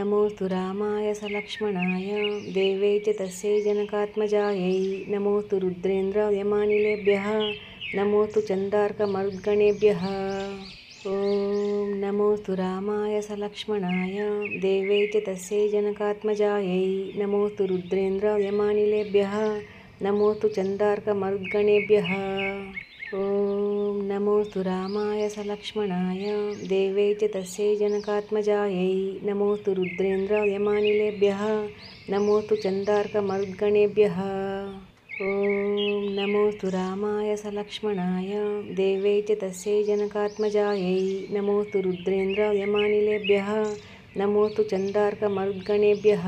नमोऽस्तु रामाय सलक्ष्मणाय देवै च तस्यै जनकात्मजायै नमोऽस्तु रुद्रेन्द्रयमानिलेभ्यः नमोऽस्तु चन्दार्कमरुद्गणेभ्यः ॐ नमोऽस्तु रामाय सलक्ष्मणाय देवै च तस्यै जनकात्मजायै नमोऽस्तु रुद्रेन्द्रयमानिलेभ्यः नमोऽस्तु चन्दार्कमरुद्गणेभ्यः ॐ नमोऽस्तु रामाय सलक्ष्मणाय देवै च तस्यै जनकात्मजायै नमोऽस्तु रुद्रेन्द्रयमानिलेभ्यः नमोऽस्तु चन्दार्कमरुद्गणेभ्यः ॐ नमोऽस्तु रामाय सलक्ष्मणाय देवै च तस्यै जनकात्मजायै नमोऽस्तु रुद्रेन्द्रयमानिलेभ्यः नमोऽस्तु चन्दार्कमरुद्गणेभ्यः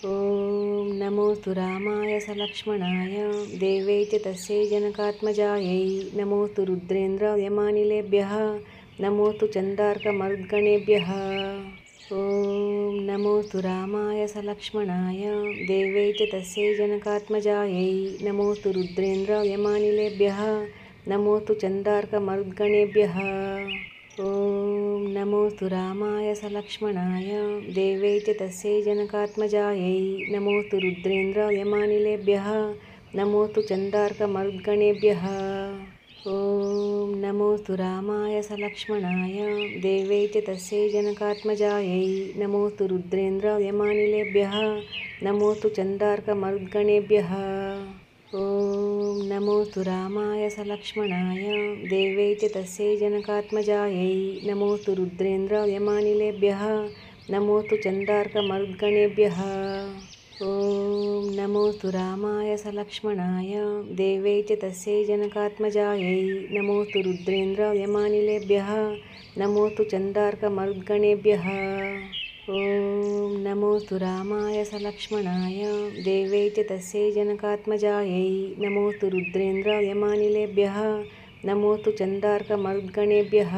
ॐ नमोऽस्तु रामाय सलक्ष्मणाय देवै च तस्यै जनकात्मजायै नमोऽस्तु रुद्रेन्द्रयमानिलेभ्यः नमोऽस्तु चन्दार्कमरुद्गणेभ्यः ॐ नमोऽस्तु रामाय सलक्ष्मणाय देवै च तस्यै जनकात्मजायै नमोऽस्तु रुद्रेन्द्रयमानिलेभ्यः नमोऽस्तु चन्दार्कमरुद्गणेभ्यः ॐ नमोऽस्तु रामाय सलक्ष्मणाय देवै च तस्यै जनकात्मजायै नमोऽस्तु रुद्रेन्द्रयमानिलेभ्यः नमोऽस्तु चन्दार्कमरुद्गणेभ्यः ॐ नमोऽस्तु रामाय सलक्ष्मणाय देवै च तस्यै जनकात्मजायै नमोऽस्तु रुद्रेन्द्रयमानिलेभ्यः नमोऽस्तु चन्दार्कमरुद्गणेभ्यः ॐ नमोऽस्तु रामाय सलक्ष्मणाय देवै च तस्यै जनकात्मजायै नमोऽस्तु रुद्रेन्द्रयमानिलेभ्यः नमोऽस्तु चन्दार्कमरुद्गणेभ्यः ॐ नमोऽस्तु रामाय सलक्ष्मणाय देवै च तस्यै जनकात्मजायै नमोऽस्तु रुद्रेन्द्रयमानिलेभ्यः नमोऽस्तु चन्दार्कमरुद्गणेभ्यः ॐ नमोऽस्तु रामाय सलक्ष्मणाय देवै च तस्यै जनकात्मजायै नमोऽस्तु रुद्रेन्द्रयमानिलेभ्यः नमोऽस्तु चन्दार्कमरुद्गणेभ्यः